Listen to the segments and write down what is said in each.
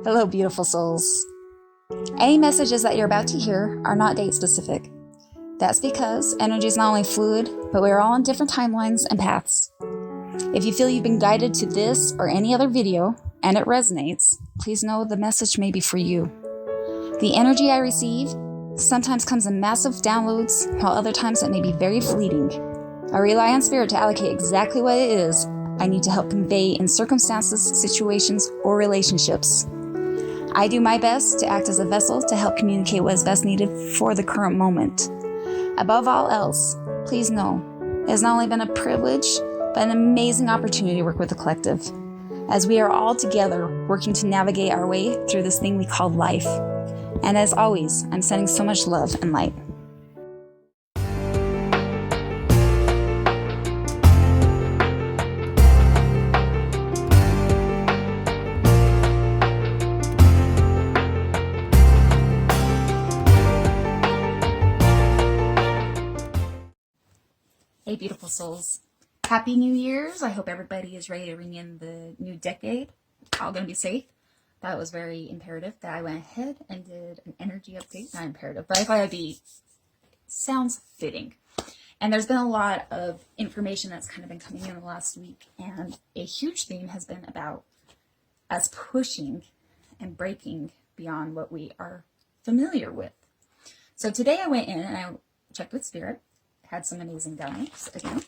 Hello, beautiful souls. Any messages that you're about to hear are not date specific. That's because energy is not only fluid, but we are all on different timelines and paths. If you feel you've been guided to this or any other video and it resonates, please know the message may be for you. The energy I receive sometimes comes in massive downloads, while other times it may be very fleeting. I rely on spirit to allocate exactly what it is I need to help convey in circumstances, situations, or relationships. I do my best to act as a vessel to help communicate what is best needed for the current moment. Above all else, please know it has not only been a privilege, but an amazing opportunity to work with the collective, as we are all together working to navigate our way through this thing we call life. And as always, I'm sending so much love and light. Hey, beautiful souls. Happy New Year's. I hope everybody is ready to ring in the new decade. All going to be safe. That was very imperative that I went ahead and did an energy update. Not imperative, but I thought it'd be, sounds fitting. And there's been a lot of information that's kind of been coming in the last week. And a huge theme has been about us pushing and breaking beyond what we are familiar with. So today I went in and I checked with Spirit. Had some amazing downloads again.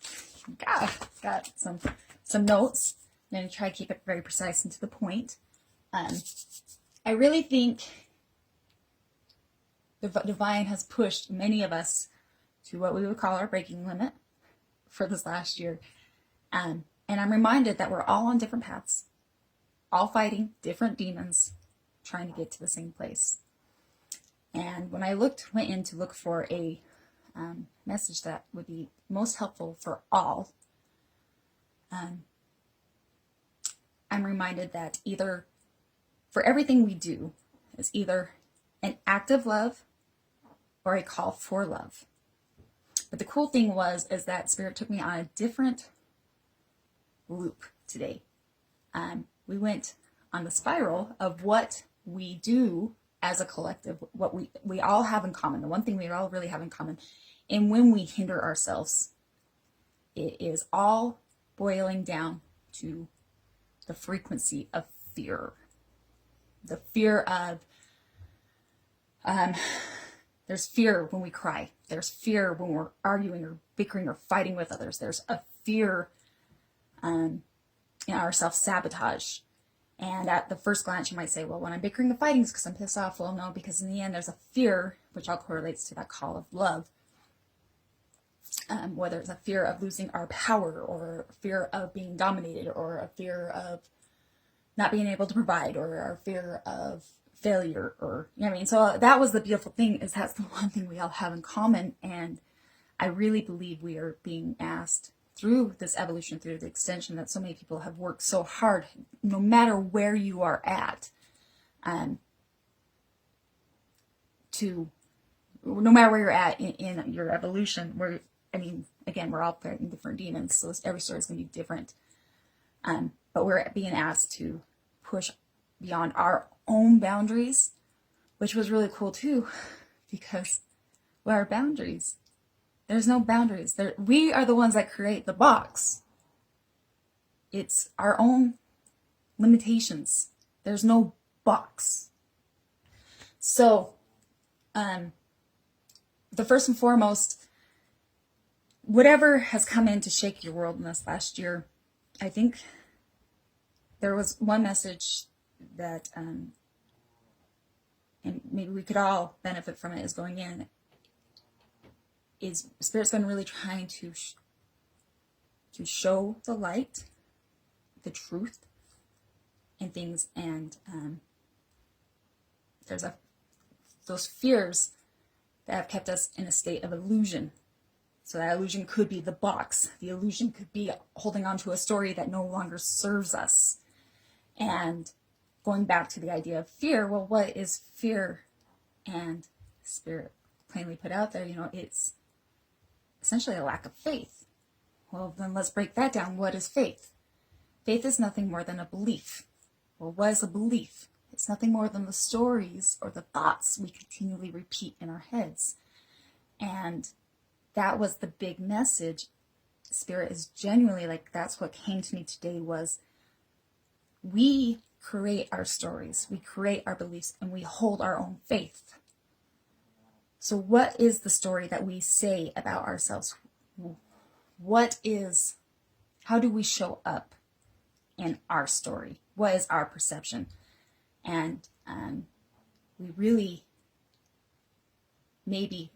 Got some notes. I'm going to try to keep it very precise and to the point. I really think the divine has pushed many of us to what we would call our breaking limit for this last year. And I'm reminded that we're all on different paths, all fighting different demons, trying to get to the same place. And when I went in to look for a message that would be most helpful for all, I'm reminded that either for everything we do is either an act of love or a call for love. But the cool thing is that Spirit took me on a different loop today. We went on the spiral of what we do as a collective, what we all have in common, the one thing we all really have in common. And when we hinder ourselves, it is all boiling down to the frequency of fear. The fear of, there's fear when we cry. There's fear when we're arguing or bickering or fighting with others. There's a fear in our self-sabotage. And at the first glance, you might say, well, when I'm bickering and fighting, it's because I'm pissed off. Well, no, because in the end, there's a fear, which all correlates to that call of love. Whether it's a fear of losing our power or a fear of being dominated or a fear of not being able to provide or a fear of failure or, you know what I mean? So that was the beautiful thing, is that's the one thing we all have in common. And I really believe we are being asked through this evolution, through the extension that so many people have worked so hard, no matter where you are at, no matter where you're at in your evolution, again, we're all fighting different demons, so every story is going to be different. But we're being asked to push beyond our own boundaries, which was really cool too, because what are boundaries? There's no boundaries. We are the ones that create the box. It's our own limitations. There's no box. So, the first and foremost, whatever has come in to shake your world in this last year, I think there was one message that, and maybe we could all benefit from it, is going in, is Spirit's been really trying to show the light, the truth in things, and there's those fears that have kept us in a state of illusion. So that illusion could be the box. The illusion could be holding on to a story that no longer serves us. And going back to the idea of fear, well, what is fear? And Spirit plainly put out there, it's essentially a lack of faith. Well, then let's break that down. What is faith? Faith is nothing more than a belief. Well, what is a belief? It's It's nothing more than the stories or the thoughts we continually repeat in our heads. And that was the big message. Spirit is genuinely like, that's what came to me today, was we create our stories, we create our beliefs, and we hold our own faith. So what is the story that we say about ourselves? How do we show up in our story? What is our perception? And we really, maybe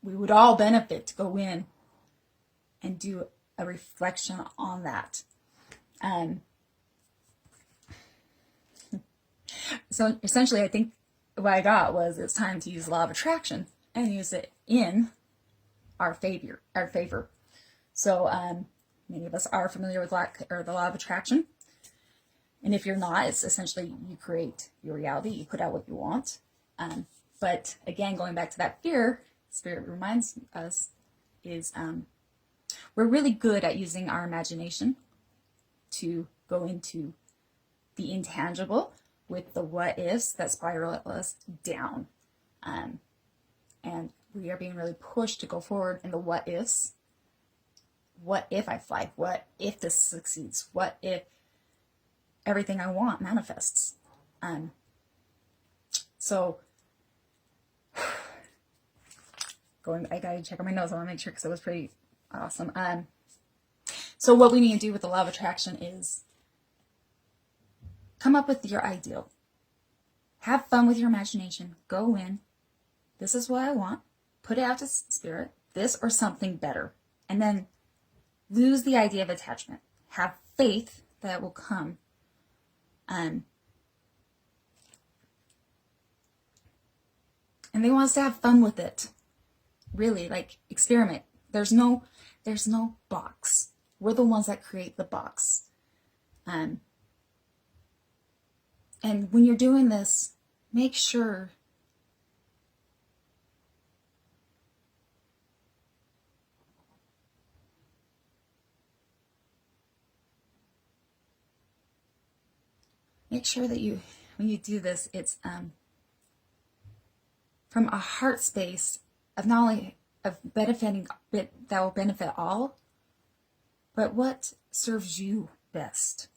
we would all benefit to go in and do a reflection on that. So essentially, I think what I got was it's time to use the law of attraction and use it in our favor. So many of us are familiar with the law of attraction. And if you're not, it's essentially you create your reality, you put out what you want. But again, going back to that fear, Spirit reminds us is we're really good at using our imagination to go into the intangible with the what ifs that spiral us down. And we are being really pushed to go forward in the what ifs. What if I fly? What if this succeeds? What if everything I want manifests? So I gotta check on my notes. I want to make sure because it was pretty awesome. So what we need to do with the law of attraction is come up with your ideal. Have fun with your imagination. Go in. This is what I want. Put it out to Spirit. This or something better. And then lose the idea of attachment. Have faith that it will come. And they want us to have fun with it. Really, like, experiment. There's no box. We're the ones that create the box. And when you're doing this, make sure that when you do this, it's from a heart space of not only of benefiting that will benefit all, but what serves you best.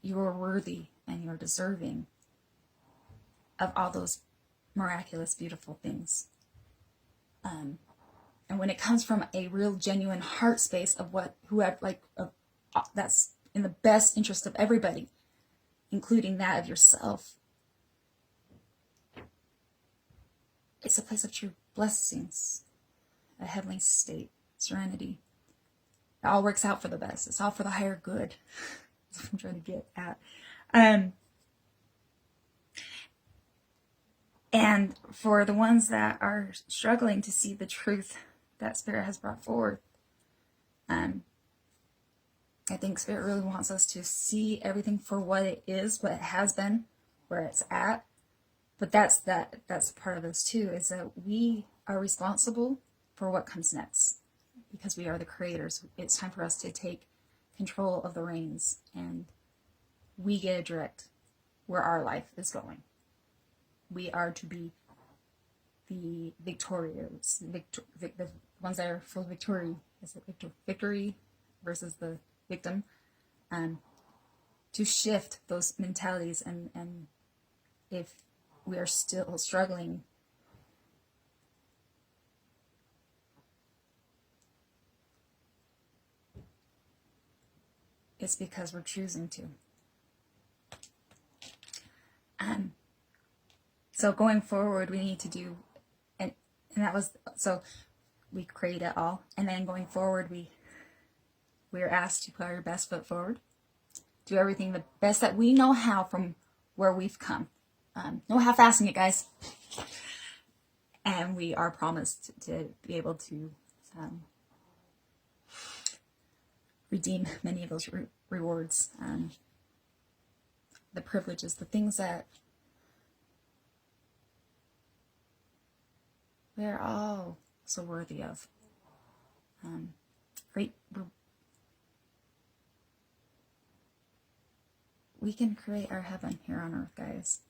You are worthy and you're deserving of all those miraculous, beautiful things. And when it comes from a real, genuine heart space of that's in the best interest of everybody, including that of yourself, it's a place of true blessings, a heavenly state, serenity. It all works out for the best. It's all for the higher good. That's what I'm trying to get at. And for the ones that are struggling to see the truth that Spirit has brought forth, I think Spirit really wants us to see everything for what it is, what it has been, where it's at. But that's part of this too, is that we are responsible for what comes next because we are the creators. It's time for us to take control of the reins, and we get to direct where our life is going. We are to be the victorious, the ones that are full of victory. Is it victory versus the victim? To shift those mentalities, and if we are still struggling, it's because we're choosing to. So going forward, we need to do, and that was, so we create it all, and then going forward, we're asked to put our best foot forward, do everything the best that we know how from where we've come. No half-assing it, guys. And we are promised to be able to redeem many of those rewards, the privileges, the things that we're all so worthy of. we can create our heaven here on earth, guys.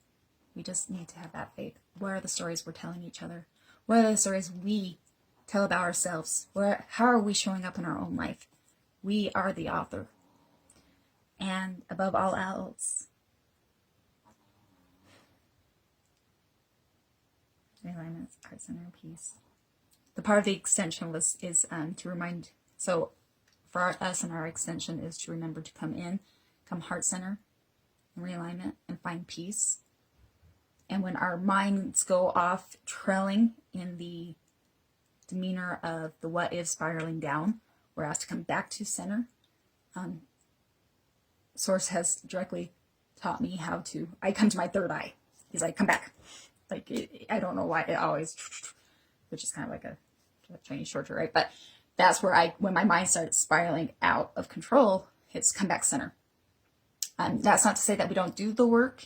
We just need to have that faith. What are the stories we're telling each other? What are the stories we tell about ourselves? How are we showing up in our own life? We are the author. And above all else, realignment, heart center, peace. The part of the extension is to remind. So for us and our extension is to remember to come heart center, and realignment, and find peace. And when our minds go off trailing in the demeanor of the what if spiraling down, we're asked to come back to center. Source has directly taught me how to, I come to my third eye. He's like, come back. Like, I don't know why it always, which is kind of like a Chinese shorter, right? But that's where when my mind starts spiraling out of control, it's come back center. That's not to say that we don't do the work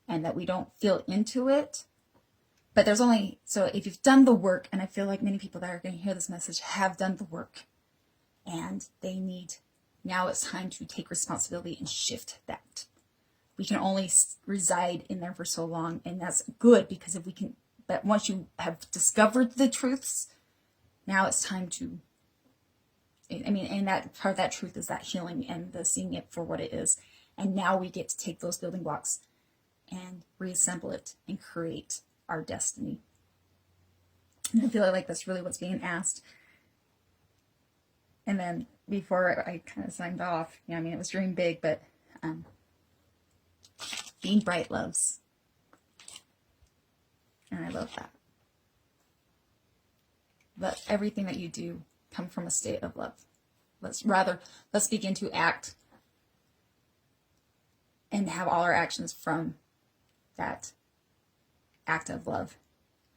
and that we don't feel into it. But so if you've done the work, and I feel like many people that are going to hear this message have done the work, and now it's time to take responsibility and shift that. We can only reside in there for so long, and that's good because but once you have discovered the truths, now it's time to, and that part of that truth is that healing and the seeing it for what it is. And now we get to take those building blocks and reassemble it and create our destiny. And I feel like that's really what's being asked. And then before I kind of signed off, it was dream big, but being bright loves. And I love that. Let everything that you do come from a state of love. Let's begin to act and have all our actions from that act of love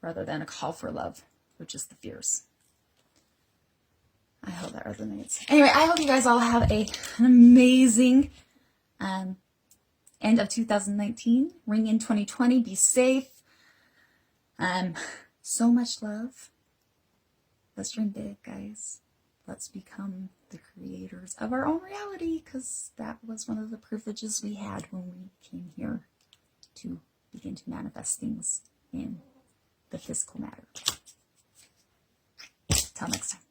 rather than a call for love, which is the fears. I hope that resonates. Anyway, I hope you guys all have an amazing end of 2019. Ring in 2020. Be safe. So much love. Let's dream big, guys. Let's become the creators of our own reality, because that was one of the privileges we had when we came here to begin to manifest things in the physical matter. Till next time.